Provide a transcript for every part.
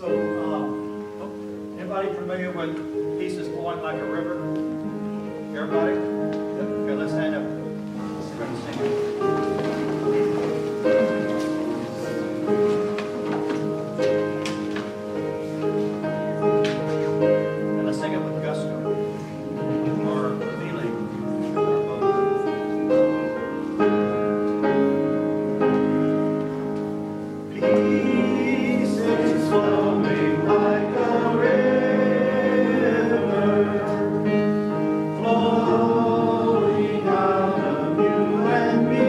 So, anybody familiar with pieces flowing like a river? Everybody? Okay, let's stand up. We're going to sing it. And let's sing it with gusto, or feeling, or both. Pieces flowing like a river, flowing out of you and me,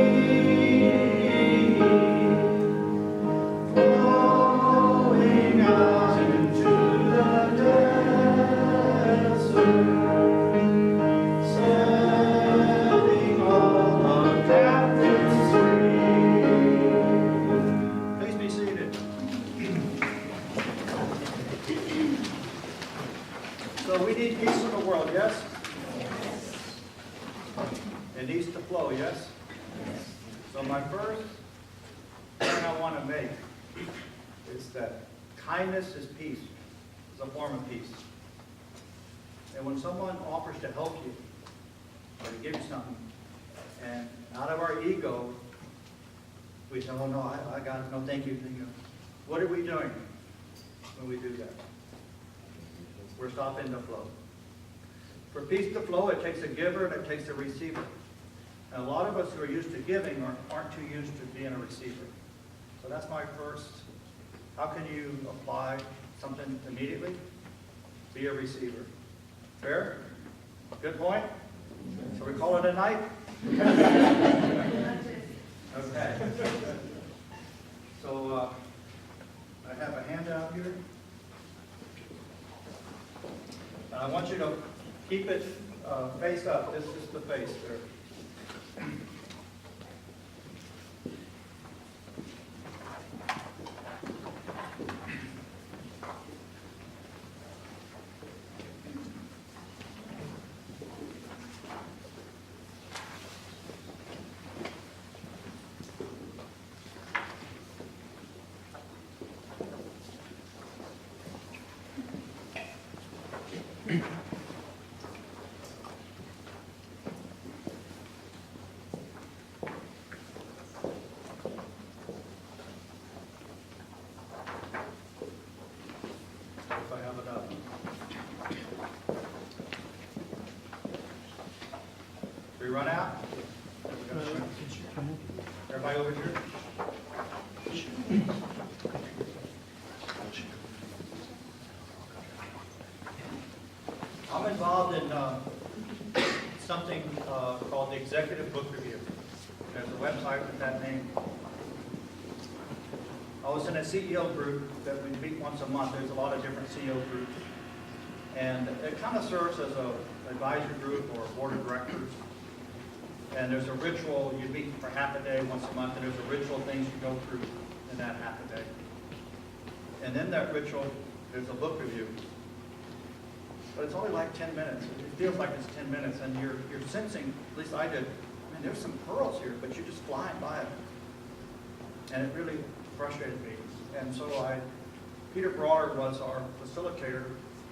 flowing out into the desert, setting all the captives free. Please be seated. So we need peace in the world, yes? It needs to flow, yes? So my first thing I want to make is that kindness is peace, is a form of peace. And when someone offers to help you, or to give you something, and out of our ego, we say, oh no, I got it, no thank you. What are we doing when we do that? We're stopping the flow. For peace to flow, it takes a giver and it takes a receiver. And a lot of us who are used to giving aren't too used to being a receiver. So that's my first. How can you apply something immediately? Be a receiver. Fair? Good point? So we call it a night? Okay. So I have a handout here. And I want you to keep it face up. This is the face there. If I have it up. We run out? Everybody over here? I'm involved in something called the Executive Book Review. There's a website with that name. I was in a CEO group that we meet once a month. There's a lot of different CEO groups. And it kind of serves as an advisory group or a board of directors. And there's a ritual. You meet for half a day once a month, and there's a ritual things you go through in that half a day. And in that ritual, there's a book review. But it's only like 10 minutes. It feels like it's 10 minutes, and you're sensing, at least I did, man, there's some pearls here, but you're just flying by it. And it really frustrated me. And so Peter Broader was our facilitator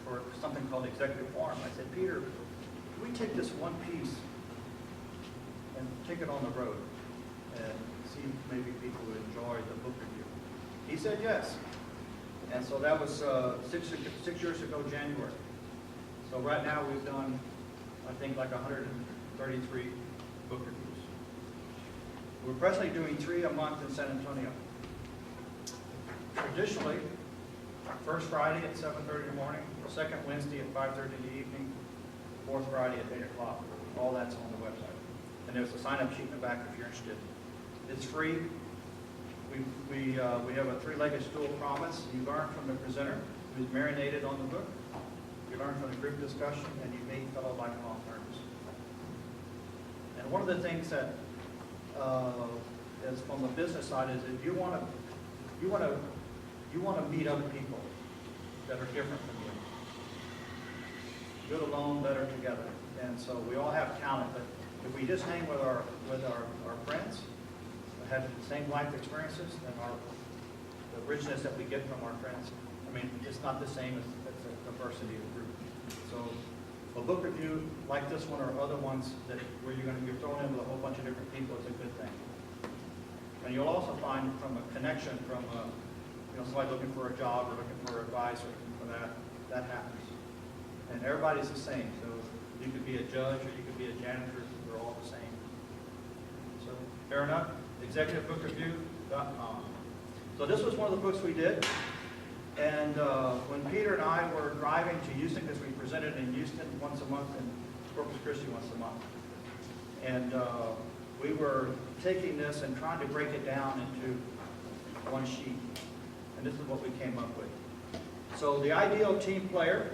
for something called Executive Forum. I said, Peter, can we take this one piece and take it on the road and see if maybe people would enjoy the book review? He said yes. And so that was 6 years ago, January. So right now we've done, I think, like 133 book reviews. We're presently doing 3 a month in San Antonio. Traditionally, first Friday at 7:30 in the morning, second Wednesday at 5:30 in the evening, fourth Friday at 8 o'clock. All that's on the website. And there's a sign-up sheet in the back if you're interested. It's free. We have a 3-legged stool promise. You learn from the presenter who's marinated on the book. You learn from the group discussion, and you meet fellow lifelong learners. And one of the things that is from the business side is that you want to meet other people that are different from you. Good alone, better together. And so we all have talent, but if we just hang with our friends that have the same life experiences and the richness that we get from our friends mean, it's not the same as a diversity of group. So a book review like this one or other ones that where you're thrown in with a whole bunch of different people is a good thing. And you'll also find from a connection from somebody looking for a job or looking for advice or looking for that happens. And everybody's the same. So you could be a judge or you could be a janitor. They're all the same. So fair enough. ExecutiveBookReview.com. So this was one of the books we did. And when Peter and I were driving to Houston, because we presented in Houston once a month and Corpus Christi once a month. And we were taking this and trying to break it down into one sheet. And this is what we came up with. So the ideal team player,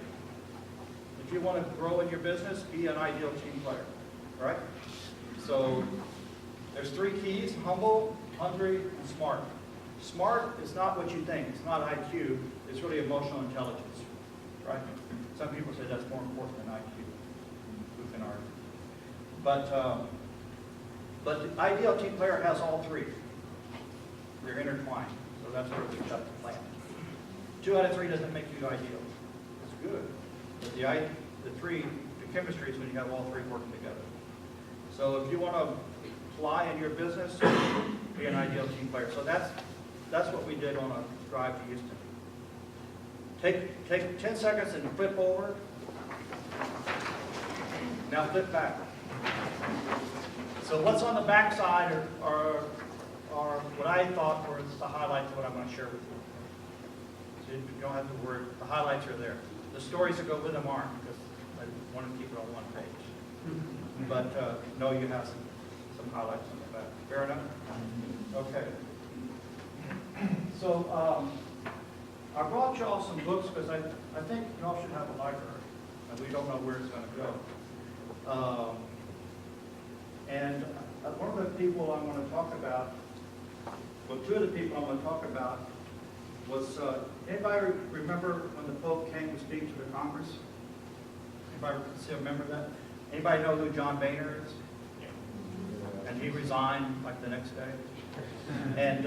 if you want to grow in your business, be an ideal team player, right? So there's 3 keys: humble, hungry, and smart. Smart is not what you think. It's not IQ. It's really emotional intelligence, right? Some people say that's more important than IQ. Who can argue? But the ideal team player has all 3. They're intertwined. So that's where we've got the plan. 2 out of 3 doesn't make you ideal. It's good. But the chemistry is when you have all 3 working together. So if you want to fly in your business, be an ideal team player. So that's what we did on a drive to Houston. Take 10 seconds and flip over. Now flip back. So what's on the back side are what I thought were the highlights of what I'm going to share with you. So you don't have to worry. The highlights are there. The stories that go with them aren't, because I want to keep it on one page. But no, you have some highlights on the back. Fair enough? Okay. So I brought y'all some books because I think y'all should have a library, and we don't know where it's going to go. And one of the people I want to talk about, well, 2 of the people I want to talk about was, anybody remember when the Pope came to speak to the Congress? Anybody still remember that? Anybody know who John Boehner is? And he resigned like the next day. And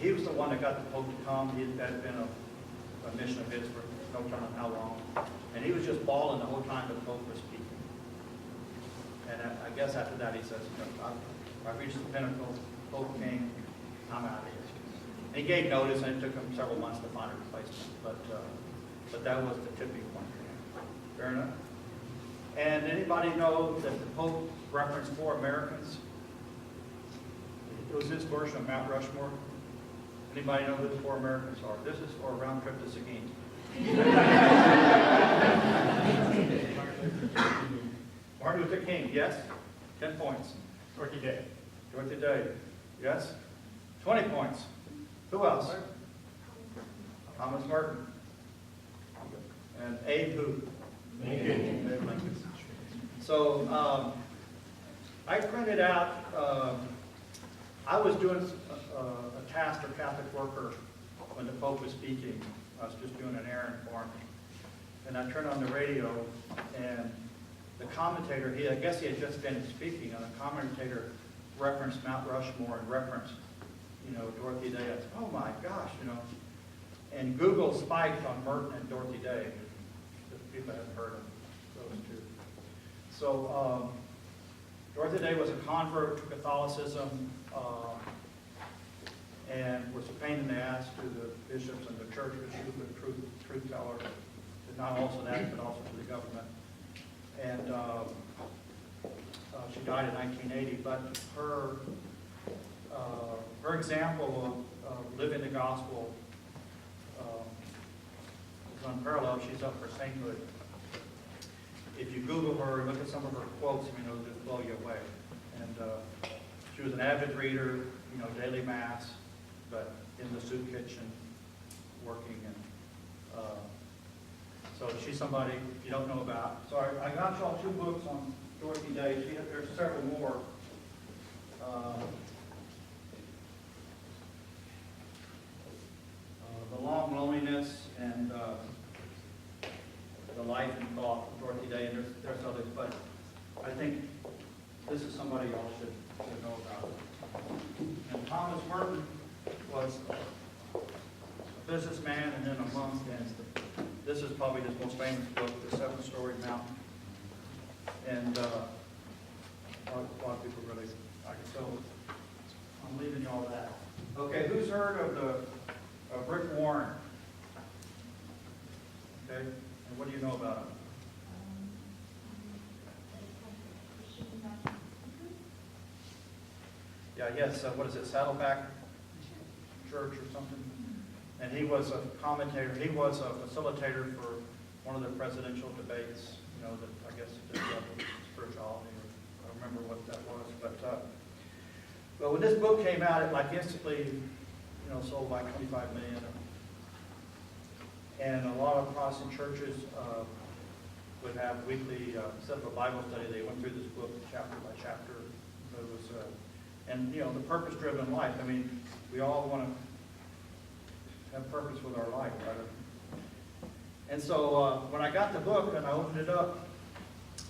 he was the one that got the Pope to come. That had been a mission of his for no telling how long. And he was just bawling the whole time the Pope was speaking. And I guess after that he says, I reached the pinnacle, Pope came, I'm out of here. And he gave notice, and it took him several months to find a replacement. But that was the tipping point for him. Fair enough? And anybody know that the Pope referenced 4 Americans? It was his version of Mount Rushmore. Anybody know who the 4 Americans are? This is for a round trip to Seguin. Martin Luther King, yes? 10 points. Dorothy Day. Dorothy Day, yes? 20 points. Who else? Thomas Merton. And Abe who? Lincoln. Abe Lincoln. So I printed out, I was doing a task for Catholic worker when the Pope was speaking. I was just doing an errand for him. And I turned on the radio, and the commentator, I guess he had just finished speaking, and the commentator referenced Mount Rushmore and referenced, Dorothy Day. I said, oh my gosh, And Google spiked on Merton and Dorothy Day. People hadn't heard of those 2. So Dorothy Day was a convert to Catholicism and was a pain in the ass to the bishops and the church, because she was a truth teller. And not also that, but also to the government. And she died in 1980. But her example of living the gospel is unparalleled. She's up for sainthood. If you Google her and look at some of her quotes, it'll just blow you away. And she was an avid reader, daily mass, but in the soup kitchen, working. And so she's somebody you don't know about. So I got y'all 2 books on Dorothy Day. There's several more. The Long Loneliness and the Life and Thought of Dorothy Day, and there's others, but I think this is somebody y'all should know about. And Thomas Merton was businessman and then a monk, and this is probably his most famous book, The Seven-Story Mountain. And a lot of people really like it. So I'm leaving you all that. Okay, who's heard of Rick Warren? Okay, and what do you know about him? Yeah, yes, what is it, Saddleback Church or something? And he was a commentator, he was a facilitator for one of the presidential debates, you know, that I guess did spirituality, or I don't remember what that was. But when this book came out, it like instantly, you know, sold like 25 million. And a lot of Protestant churches would have weekly, instead of a Bible study, they went through this book chapter by chapter. So it was, and you know, the purpose-driven life. I mean, we all want to have purpose with our life, right? And so when I got the book and I opened it up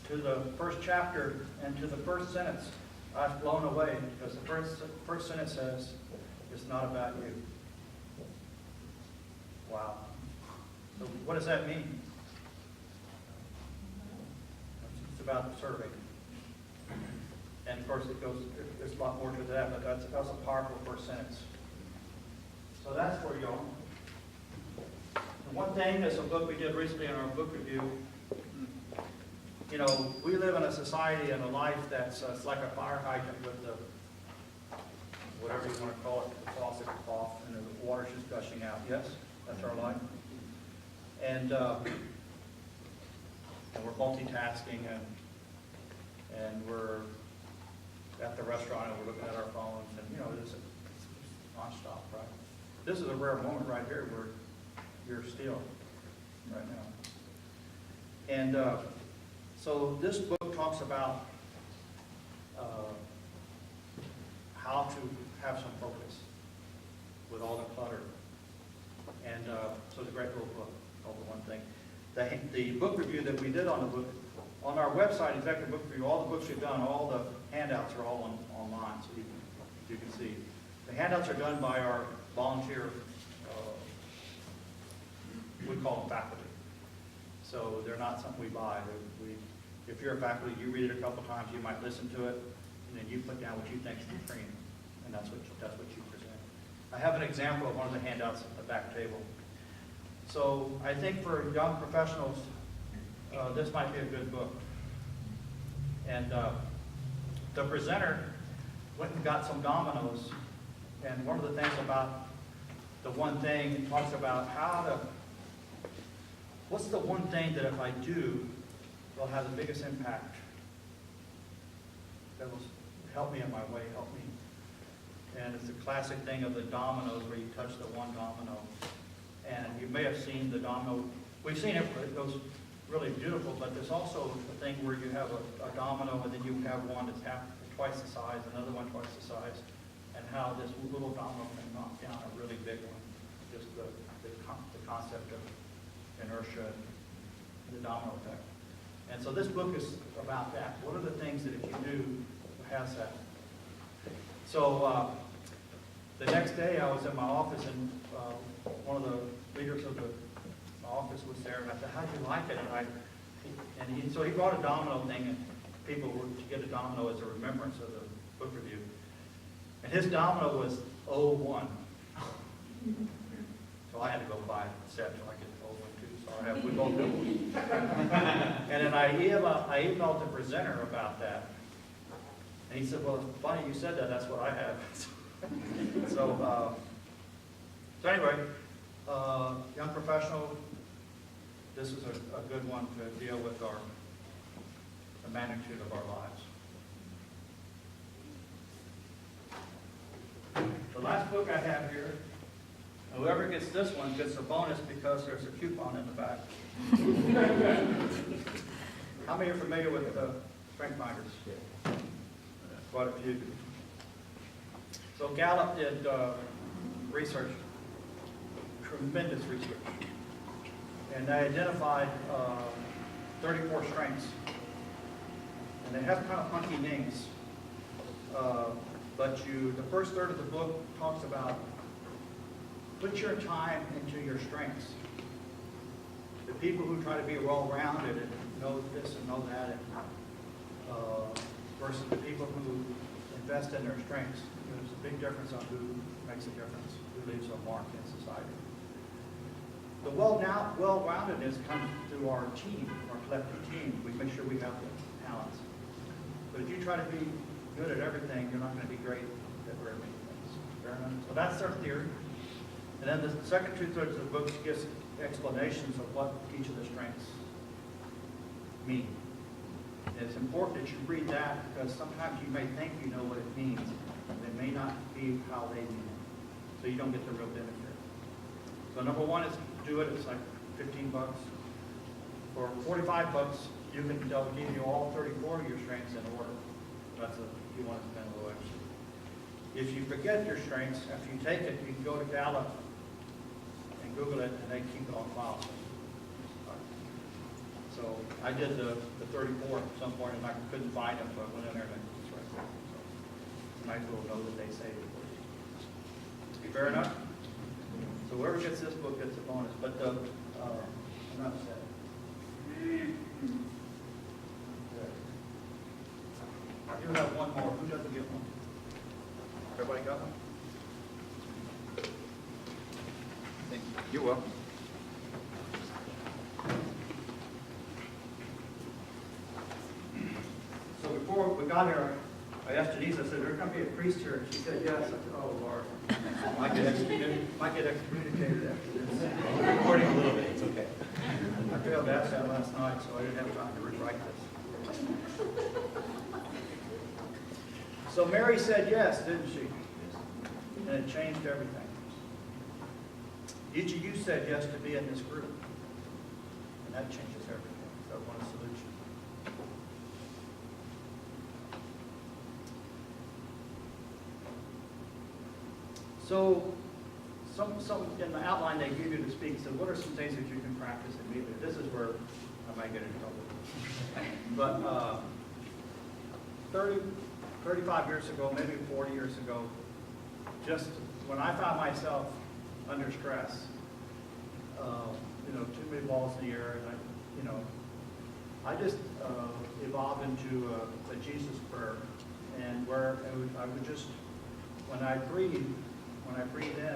to the first chapter and to the first sentence, I was blown away because the first sentence says, "It's not about you." Wow. So what does that mean? It's about serving. And of course it goes, there's a lot more to that, but that's a powerful first sentence. So that's for y'all. And one thing, is a book we did recently in our book review, you know, we live in a society and a life that's it's like a fire hydrant with the, whatever you want to call it, the faucet off and the water's just gushing out. Yes, that's our life. And we're multitasking and we're at the restaurant and we're looking at our phones and, you know, it's nonstop, right? This is a rare moment right here where you're still right now. And so this book talks about how to have some focus with all the clutter. And so it's a great little book called The One Thing. The book review that we did on the book, on our website, Executive Book Review, all the books we've done, all the handouts are all online, so you can see. The handouts are done by our volunteer, we call them faculty. So they're not something we buy. If you're a faculty, you read it a couple times, you might listen to it, and then you put down what you think is supreme, and that's what you present. I have an example of one of the handouts at the back table. So I think for young professionals, this might be a good book. And the presenter went and got some dominoes, and one of the things about the one thing, it talks about what's the one thing that if I do, will have the biggest impact, that will help me in my way, help me. And it's the classic thing of the dominoes where you touch the one domino. And you may have seen the domino, we've seen it, it goes really beautiful, but there's also a thing where you have a domino and then you have one that's twice the size, another one twice the size, and how this little domino can knock down a really big one. Just the concept of inertia, the domino effect. And so this book is about that. What are the things that if you do, has that? So the next day I was in my office and one of the leaders of the office was there, and I said, "How'd you like it?" So he brought a domino thing, and people were to get a domino as a remembrance of the book review. And his domino was 01. So I had to go buy a set so I could 01 too. So we both did one. And then I emailed the presenter about that. And he said, "Well, it's funny you said that. That's what I have." So anyway, young professional, this is a good one to deal with the magnitude of our lives. The last book I have here, whoever gets this one gets a bonus because there's a coupon in the back. How many are familiar with the Strength Finders? Quite a few. So Gallup did research, tremendous research, and they identified 34 strengths, and they have kind of funky names, but the first third of the book talks about put your time into your strengths. The people who try to be well-rounded and know this and know that, and, versus the people who invest in their strengths. There's a big difference on who makes a difference, who leaves a mark in society. The well-roundedness comes through our team, our collective team. We make sure we have the talents. But if you try to be good at everything, you're not going to be great at very many things. Fair enough? So that's their theory. And then the second two-thirds of the book gives explanations of what each of the strengths mean. And it's important that you read that because sometimes you may think you know what it means, and it may not be how they mean it. So you don't get the real benefit. So number one is do it. It's like $15. For $45, they'll give you all 34 of your strengths in order. That's if you want to spend a little extra. If you forget your strengths, after you take it, you can go to Gallup and Google it, and they keep it on file. So I did the 34 at some point, and I couldn't find them, so I went in there and it's right there. So nice little know that they saved it for you. Fair enough? So whoever gets this book gets a bonus. But enough said. I do have one more. Who doesn't get one? Everybody got one? Thank you. You're welcome. So before we got here, I asked Denise, I said, there's going to be a priest here. And she said, yes. I said, oh, Lord. Might get excommunicated after this. We're recording a little bit, it's okay. I failed to ask that last night, so I didn't have time to rewrite this. So Mary said yes, didn't she? And it changed everything. Each of you said yes to be in this group. And that changes everything. So I want to salute you. So, some in the outline they give you to speak, so what are some things that you can practice immediately? This is where I might get in trouble. But 35 years ago, maybe 40 years ago, just when I found myself under stress, too many balls in the air, and I just evolved into a Jesus prayer, and where I would just, when I breathe in,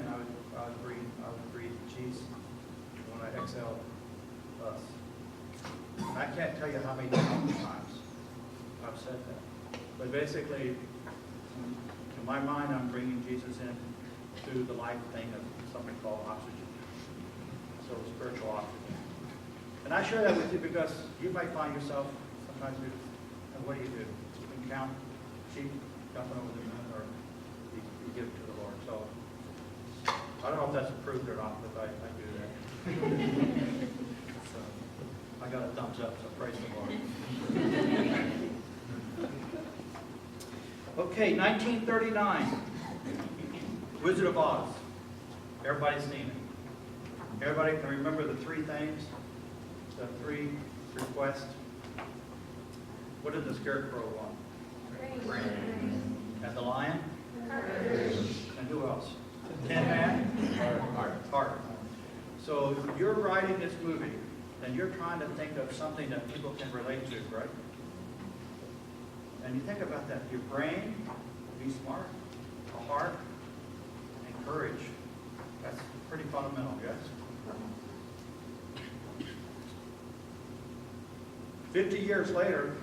I would breathe Jesus. When I exhale, us. And I can't tell you how many times I've said that. But basically, in my mind, I'm bringing Jesus in to the life thing of something called oxygen. So spiritual oxygen. And I share that with you because you might find yourself sometimes, what do? You can count sheep jumping over the moon, or you give it to the Lord. So I don't know if that's approved or not, but I do that. So I got a thumbs up, so praise the Lord. Okay, 1939, Wizard of Oz. Everybody's seen it. Everybody can remember the three things, the three requests. What did the scarecrow want? Rain. And the lion? Courage. And who else? Tin Man? Heart. So you're writing this movie, and you're trying to think of something that people can relate to, right? And you think about that. Your brain, be smart, a heart, and courage. That's pretty fundamental, yes? 50 years later,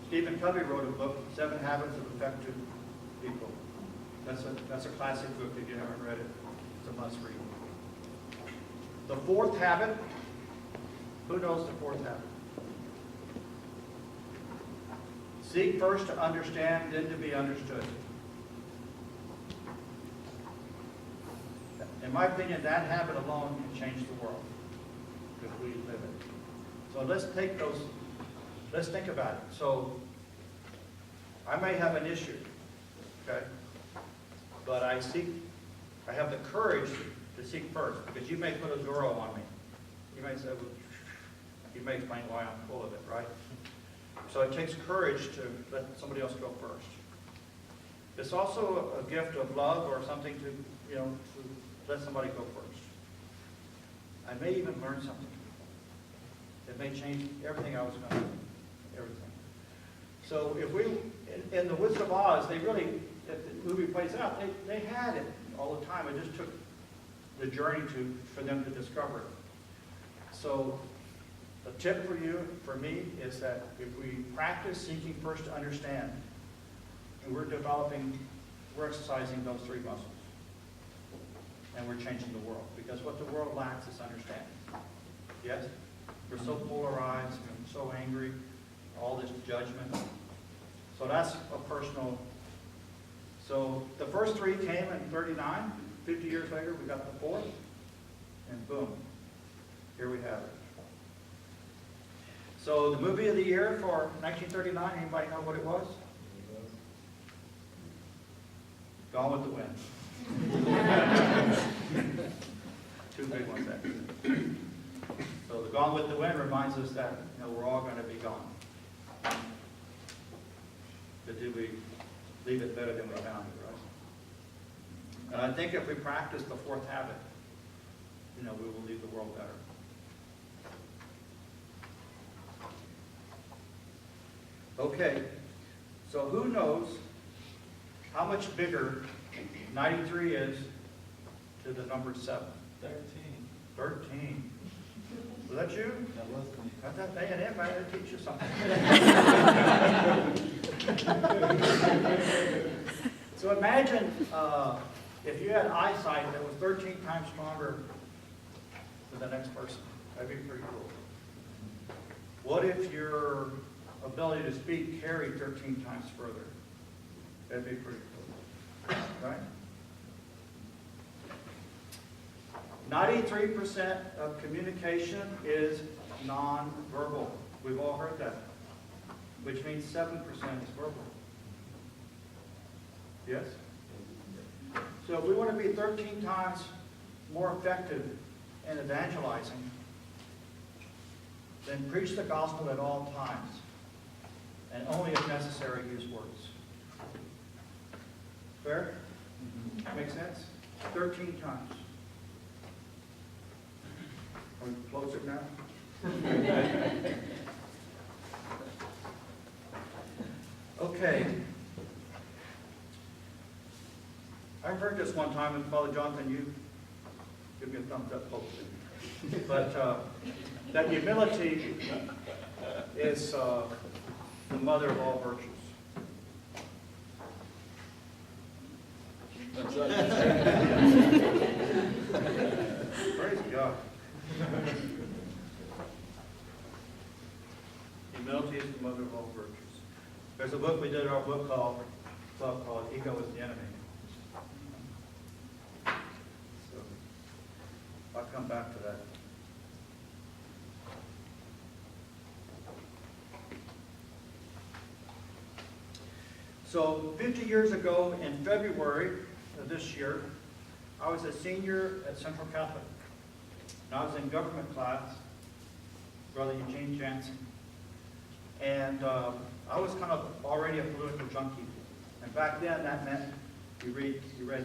Stephen Covey wrote a book, 7 Habits of Effective People. That's a classic book. If you haven't read it, it's a must read. The fourth habit, who knows the fourth habit? Seek first to understand, then to be understood. In my opinion, that habit alone can change the world because we live it. So let's think about it. So I may have an issue, okay? But I have the courage to seek first, because you may put a Zorro on me. You may say, well, you may explain why I'm full of it, right? So it takes courage to let somebody else go first. It's also a gift of love or something to, to let somebody go first. I may even learn something. It may change everything I was going to do. Everything. So if we, in the Wizard of Oz, they really, if the movie plays out, they had it all the time. It just took the journey for them to discover it. So the tip for you, for me, is that if we practice seeking first to understand, and we're exercising those three muscles. And we're changing the world. Because what the world lacks is understanding. Yes? We're so polarized and so angry, all this judgment. So that's a personal. So the first three came in 39. 50 years later, we got the fourth. And boom, here we have it. So the movie of the year for 1939, anybody know what it was? Gone with the Wind. Two big ones, actually. So the Gone with the Wind reminds us that we're all going to be gone. But do we leave it better than we found it, right? And I think if we practice the fourth habit, we will leave the world better. Okay, so who knows how much bigger 93 is to the number 7? 13. Was that you? That was me. I thought A&M might have to teach you something. So imagine if you had eyesight that was 13 times stronger than the next person. That'd be pretty cool. What if your ability to speak carried 13 times further? That'd be pretty cool. Right? 93% of communication is non-verbal. We've all heard that. Which means 7% is verbal. Yes? So if we want to be 13 times more effective in evangelizing, then preach the gospel at all times. And only if necessary, use words. Fair? Make sense? 13 times. Are we closer now? Okay. I heard this one time, and Father Jonathan, you give me a thumbs up, hopefully. But that humility is the mother of all virtues. Praise God. Humility is the mother of all virtues. There's a book we did in our book club called Ego is the Enemy. So I'll come back to that. So 50 years ago in February of this year, I was a senior at Central Catholic. And I was in government class, Brother Eugene Jansen. And I was kind of already a political junkie. And back then, that meant you read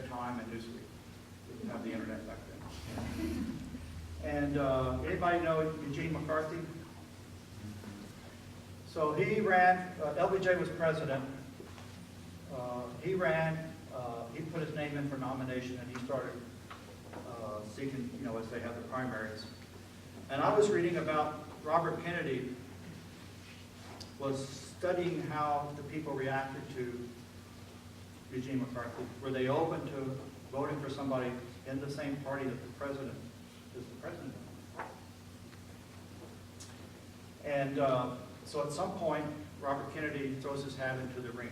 Time and Newsweek. We didn't have the internet back then. And anybody know Eugene McCarthy? So he ran, LBJ was president. He ran, he put his name in for nomination, and he started seeking, as they have the primaries. And I was reading about Robert Kennedy was studying how the people reacted to Eugene McCarthy. Were they open to voting for somebody in the same party that the president is the president? And so at some point, Robert Kennedy throws his hat into the ring.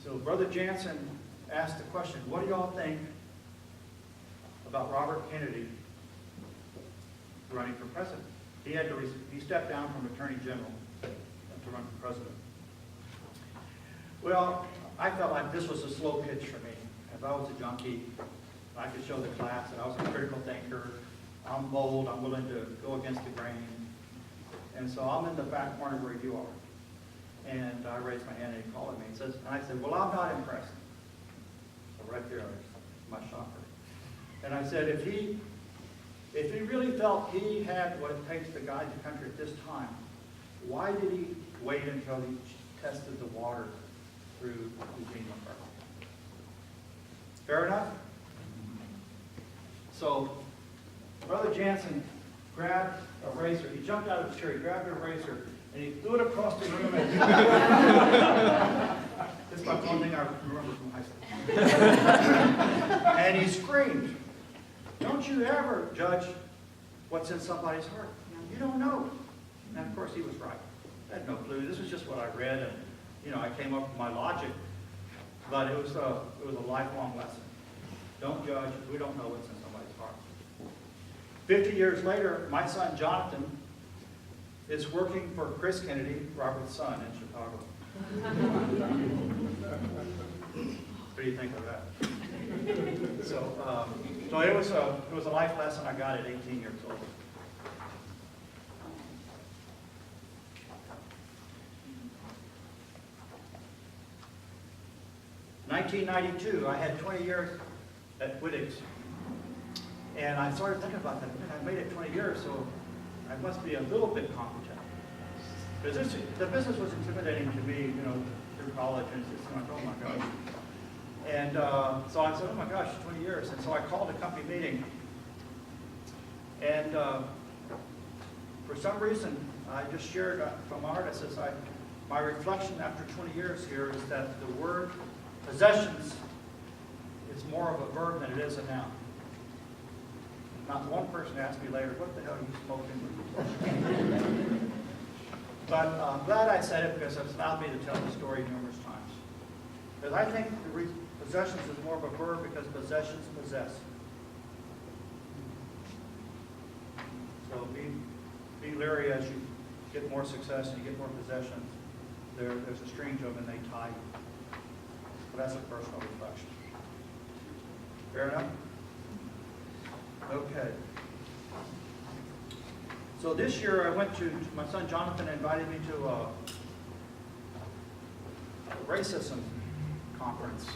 So Brother Jansen asked the question, what do y'all think about Robert Kennedy running for president? He stepped down from Attorney General to run for president. Well, I felt like this was a slow pitch for me. As I was a junkie, I could show the class that I was a critical thinker. I'm bold, I'm willing to go against the grain. And so I'm in the back corner where you are. And I raised my hand and he called me and says, and I said, well, I'm not impressed. So right there, my shocker. And I said, if he really felt he had what it takes to guide the country at this time, why did he wait until he tested the water through Eugene McCarthy? Fair enough? So, Brother Jansen grabbed a razor. He jumped out of his chair, he grabbed a razor, and he threw it across the room. This is my one thing I remember from high school. And he screamed, don't you ever judge what's in somebody's heart. You don't know. And of course he was right. I had no clue. This was just what I read, and I came up with my logic. But it was a lifelong lesson. Don't judge. We don't know what's in somebody's heart. 50 years later, my son Jonathan is working for Chris Kennedy, Robert's son, in Chicago. What do you think of that? So it was a life lesson I got at 18 years old. In 1992, I had 20 years at Wittig's, and I started thinking about that. I made it 20 years, so I must be a little bit competent. Because the business was intimidating to me, through college, and it's like, oh my gosh. And so I said, oh my gosh, 20 years. And so I called a company meeting. And for some reason, I just shared from my heart, I says, my reflection after 20 years here is that the word possessions is more of a verb than it is a noun. Not one person asked me later, what the hell are you smoking? But I'm glad I said it because it's allowed me to tell the story numerous times. Because I think possessions is more of a verb because possessions possess. So be leery as you get more success and you get more possessions. There's a string to them and they tie you. But that's a personal reflection. Fair enough? Okay. So this year I went to, my son Jonathan invited me to a racism conference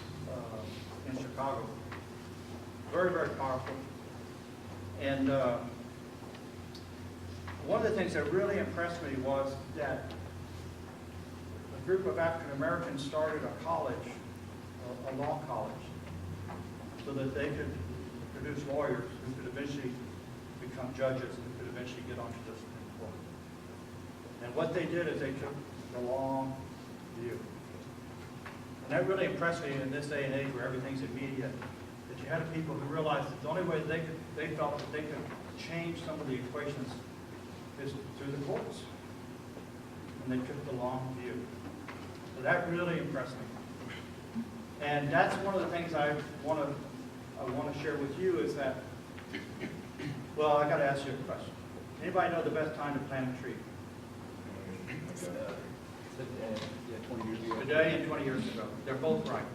in Chicago. Very, very powerful. And one of the things that really impressed me was that a group of African Americans started a college, a law college, so that they could produce lawyers who could eventually become judges, who could eventually get onto the Supreme Court. And what they did is they took the long view. And that really impressed me in this day and age where everything's immediate, that you had people who realized that the only way they felt that they could change some of the equations is through the courts. And they took the long view. So that really impressed me. And that's one of the things I want to share with you is that, well, I got to ask you a question. Anybody know the best time to plant a tree? Today and 20 years ago. They're both right.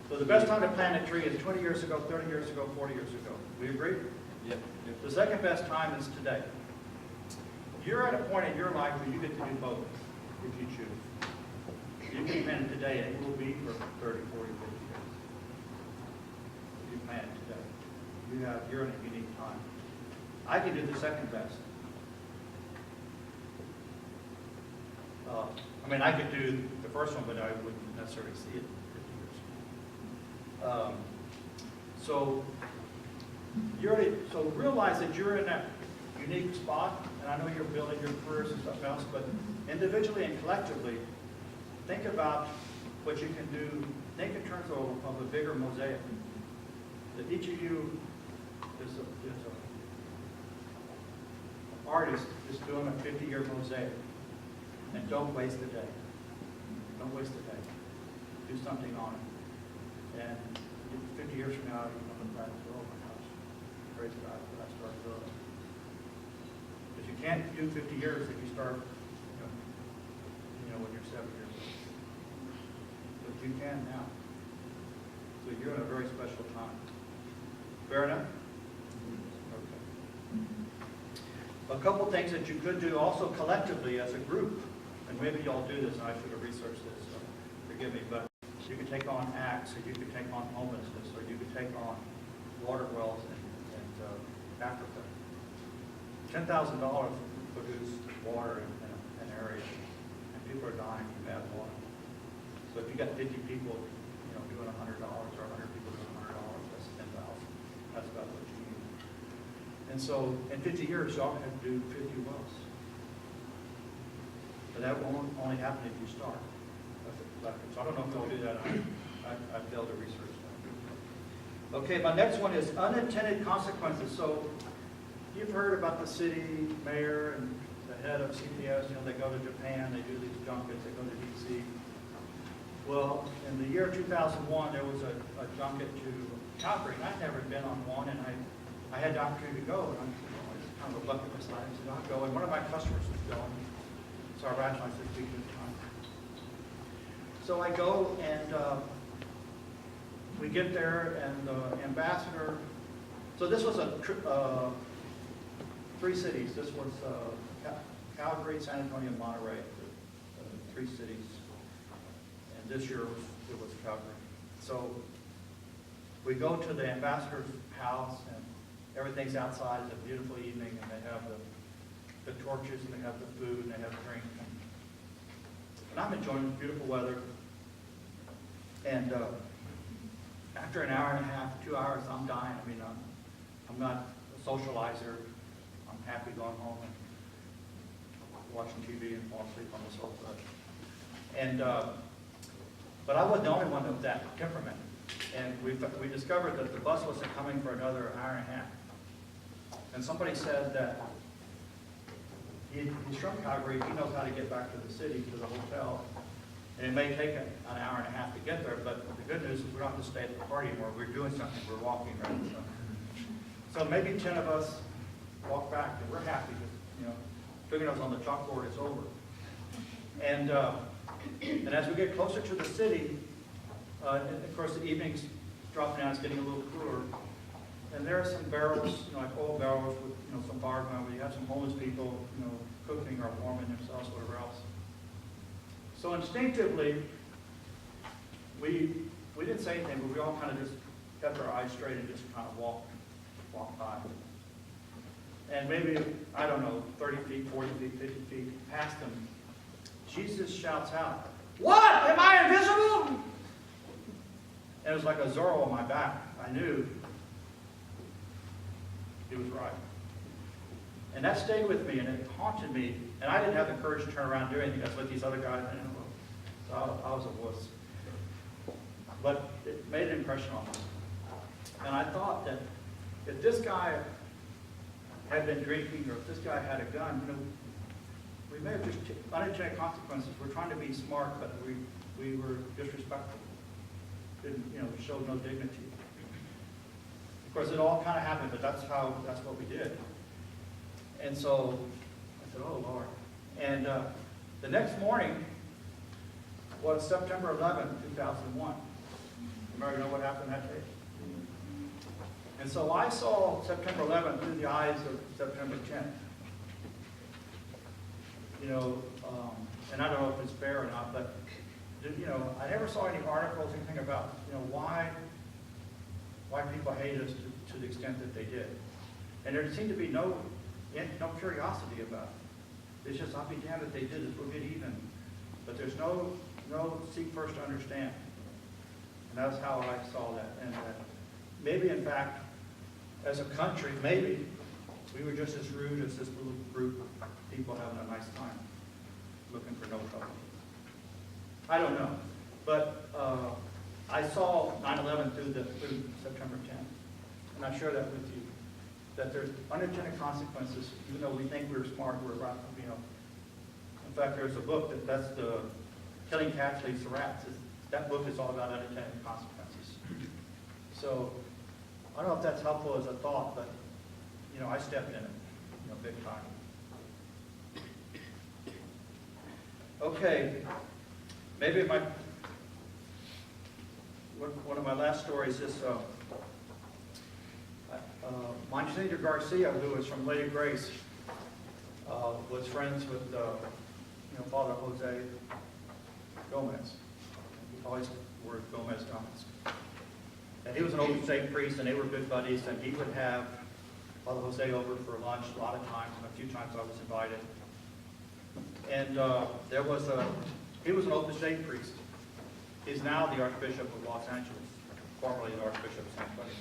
So the best time to plant a tree is 20 years ago, 30 years ago, 40 years ago. We agree? Yep. The second best time is today. You're at a point in your life where you get to do both, if you choose. You can plant it today, and it will be for 30, 40, 50 years. You plant it today. You're in a unique time. I can do the second best. I could do the first one, but I wouldn't necessarily see it in 50 years. So realize that you're in that unique spot, and I know you're building your careers and stuff else, but individually and collectively, think about what you can do. Think in terms of a bigger mosaic. That each of you is an artist is doing a 50-year mosaic. And don't waste a day. Don't waste a day. Do something on it. And 50 years from now, you come back and say, oh my gosh, praise God that I started building. Because you can't do 50 years if you start, when you're 7 years old. But you can now. So you're in a very special time. Fair enough? Okay. A couple things that you could do also collectively as a group and maybe y'all do this, and I should have researched this, so forgive me, but you could take on acts, or you could take on homelessness, or you could take on water wells in Africa. $10,000 would produce water in an area, and people are dying from bad water. So if you got 50 people, doing $100, or 100 people doing $100, that's 10,000. That's about what you need. And so in 50 years, y'all have to do 50 wells. But that won't only happen if you start. So I don't know if they'll do that. I failed to research that. Okay, my next one is unintended consequences. So you've heard about the city mayor and the head of CPS. They go to Japan, they do these junkets, they go to DC. Well, in the year 2001, there was a junket to Calgary, and I'd never been on one, and I had the opportunity to go, and it's kind of a bucket list item, so I'll go, and one of my customers was going, so I rationalized this week at the time. So I go, and we get there, and the ambassador, so this was three cities. This was Calgary, San Antonio, and Monterey, the 3 cities. And this year it was Calgary. So we go to the ambassador's house, and everything's outside. It's a beautiful evening, and they have the torches, and they have the food, and they have drink. And I'm enjoying the beautiful weather. And after an hour and a half, 2 hours, I'm dying. I mean, I'm not a socializer. I'm happy going home and watching TV and fall asleep on the sofa. And but I wasn't the only one of that temperament. And we discovered that the bus wasn't coming for another hour and a half. And somebody said that he's from Calgary. He knows how to get back to the city, to the hotel. And it may take an hour and a half to get there, but the good news is we don't have to stay at the party anymore. We're doing something. We're walking, right? So maybe 10 of us walk back, and we're happy because, fingernails on the chalkboard is over. And as we get closer to the city, and of course the evening's dropping down, it's getting a little cooler. And there are some barrels, like old barrels with, some bars around where you have some homeless people, cooking or warming themselves, whatever else. So instinctively, we didn't say anything, but we all kind of just kept our eyes straight and just kind of walked by. And maybe, I don't know, 30 feet, 40 feet, 50 feet past them, Jesus shouts out, "What? Am I invisible?" And it was like a Zorro on my back. I knew he was right. And that stayed with me, and it haunted me. And I didn't have the courage to turn around and do anything. That's what these other guys did. So I was a wuss. But it made an impression on me. And I thought that if this guy had been drinking, or if this guy had a gun, we may have just unintended consequences. We're trying to be smart, but we were disrespectful. Didn't, showed no dignity. Of course, it all kind of happened, but that's what we did. And so I said, "Oh, Lord." And the next morning was September 11th, 2001. Remember what happened that day? And so I saw September 11th through the eyes of September 10th. And I don't know if it's fair or not, but, I never saw any articles, anything about, why people hate us to the extent that they did. And there seemed to be no curiosity about it. It's just, I'll be damned if they did this, we'll get even. But there's no seek first to understand. And that's how I saw that. And maybe, in fact, as a country, maybe we were just as rude as this little group of people having a nice time, looking for no trouble. I don't know. But I saw 9/11 through September 10th. And I share that with you. That there's unintended consequences, even though we think we're smart, we're right, In fact, there's a book that's the Killing Cats Leads to Rats. That book is all about unintended consequences. So I don't know if that's helpful as a thought, but I stepped in it, big time. Okay, maybe one of my last stories is Monsignor Garcia, who was from Lady Grace, was friends with Father Jose Gomez. He always wore Gomez Gomez. And he was an Open State priest, and they were good buddies, and he would have Father Jose over for lunch a lot of times, and a few times I was invited. And he was an Open State priest. He's now the Archbishop of Los Angeles, formerly the Archbishop of San Antonio.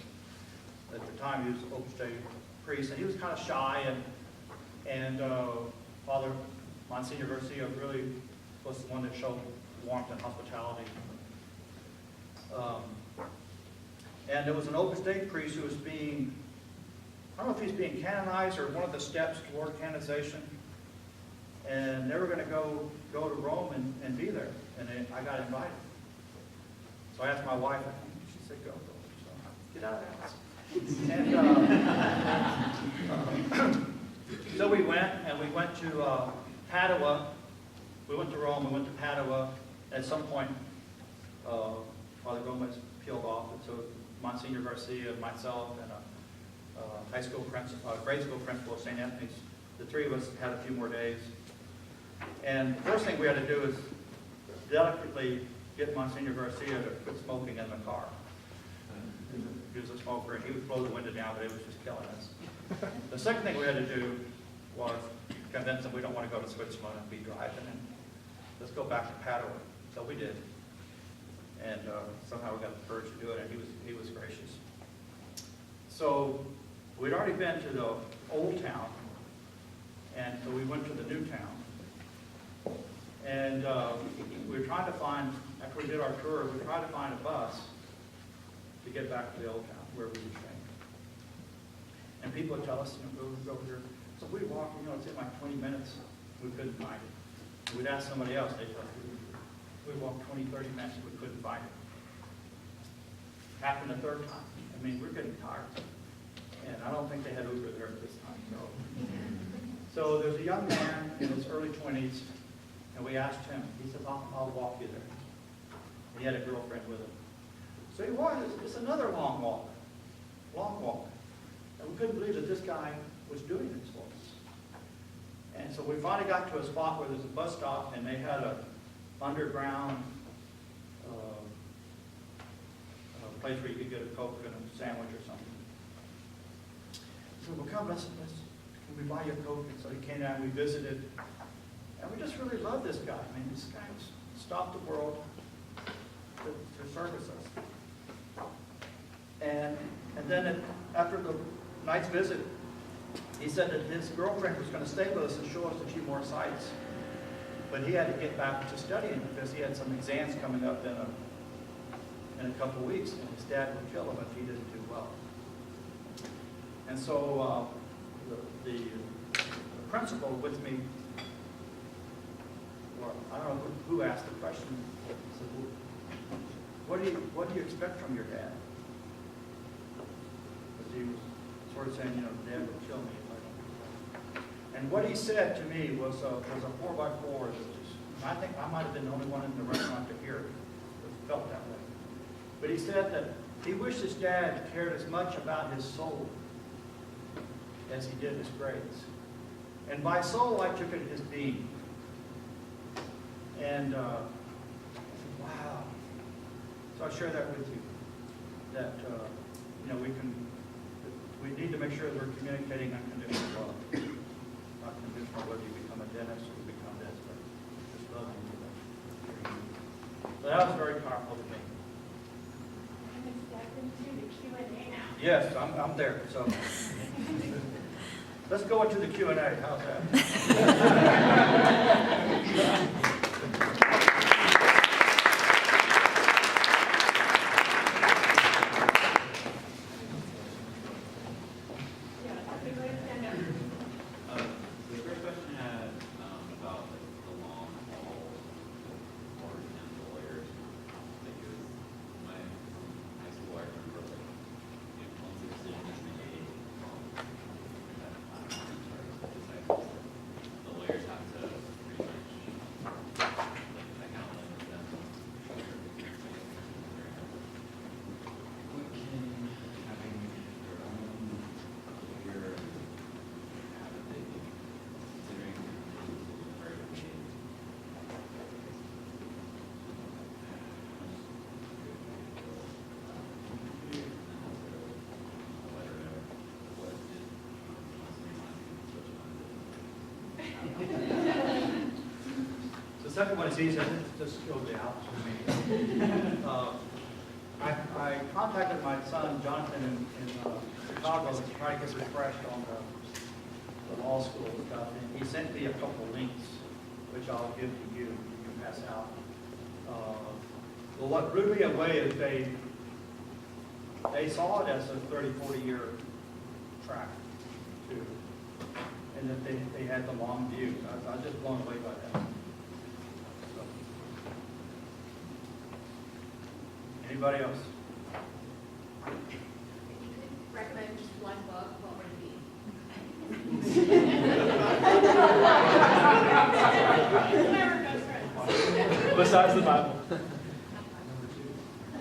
At the time, he was an Open State priest, and he was kind of shy, and Father Monsignor Garcia really was the one that showed warmth and hospitality. And there was an Open State priest who was being, I don't know if he's being canonized or one of the steps toward canonization. And they were going to go to Rome and be there. And I got invited. So I asked my wife, she said, go. So get out of the house. And so we went to Padua. We went to Rome, we went to Padua. At some point, Father Gomez peeled off. And so Monsignor Garcia, myself, and a high school principal, grade school principal of St. Anthony's, the three of us had a few more days. And the first thing we had to do is delicately get Monsignor Garcia to quit smoking in the car. He was a smoker, and he would blow the window down, but it was just killing us. The second thing we had to do was convince him we don't want to go to Switzerland and be driving, and let's go back to Padua. So we did. And somehow we got the courage to do it, and he was gracious. So we'd already been to the old town, and so we went to the new town. And we were trying to find, after we did our tour, we tried to find a bus to get back to the old town where we were staying. And people would tell us, go over here. So we walked, it took like 20 minutes. We couldn't find it. We'd ask somebody else, they'd tell us, we walked 20, 30 minutes, we couldn't find it. Happened the third time. We're getting tired. And I don't think they had Uber there at this time. So there's a young man in his early 20s, and we asked him. He said, I'll walk you there. And he had a girlfriend with him. So he walked. It's another long walk. And we couldn't believe that this guy was doing this for us. And so we finally got to a spot where there's a bus stop, and they had a underground place where you could get a Coke and a sandwich or something. So well, come, can we buy you a Coke? And so he came down, we visited, and we just really loved this guy. This guy stopped the world to service us. And then after the night's visit, he said that his girlfriend was going to stay with us and show us a few more sites. But he had to get back to studying because he had some exams coming up in a couple of weeks, and his dad would kill him if he didn't do well. And so the principal with me, or I don't know who asked the question, said, well, what do you expect from your dad? Because he was sort of saying, Dad would kill me if I don't do well. And what he said to me was a 4x4. I think I might have been the only one in the restaurant to hear it. It felt that way. But he said that he wished his dad cared as much about his soul as he did his grades. And by soul, I took it as being. And I said, wow. So I share that with you, that we need to make sure that we're communicating unconditional love. Not conditional whether you become a dentist or you become this, but just loving you. So that was very powerful to me. Step into the Q&A now. Yes, I'm there. So let's go into the Q&A. How's that? second one is easy, just go down for me. I contacted my son Jonathan in Chicago to try to get refreshed on the law school stuff, and he sent me a couple of links, which I'll give to you, you can pass out. Well, what blew me away is they saw it as a 30, 40-year track, too, and that they had the long views. I was just blown away by that. So. Anybody else? If you could recommend just one book, what would it be? Whoever goes first. Besides the Bible.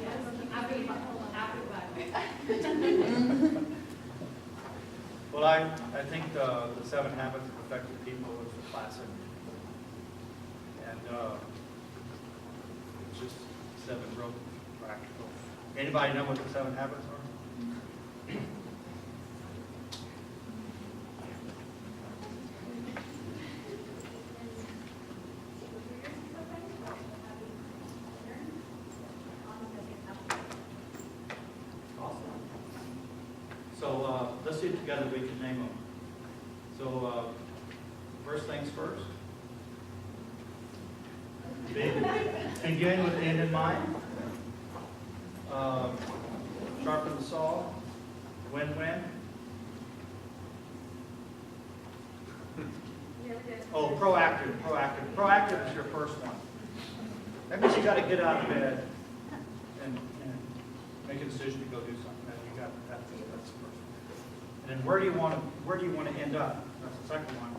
Yes, after the Bible. Well, I think the 7 Habits of Effective People is a classic. And it's just 7 real practical. Anybody know what the 7 habits are? Awesome. So let's see if together we can name them. So first things first. Begin with the end in mind. Sharpen the saw. Win-win. Oh, proactive. Proactive is your first one. That means you got to get out of bed and make a decision to go do something. That's the first one. And then where do you want to end up? That's the second one.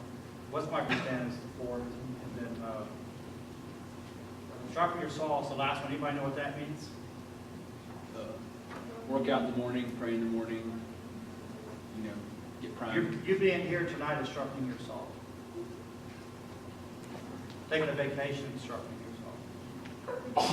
What's my stand is the fourth, and then sharpen your saw is the last one. Anybody know what that means? Work out in the morning, pray in the morning, get primed. You being here tonight is sharpening your saw. Taking a vacation is sharpening your saw.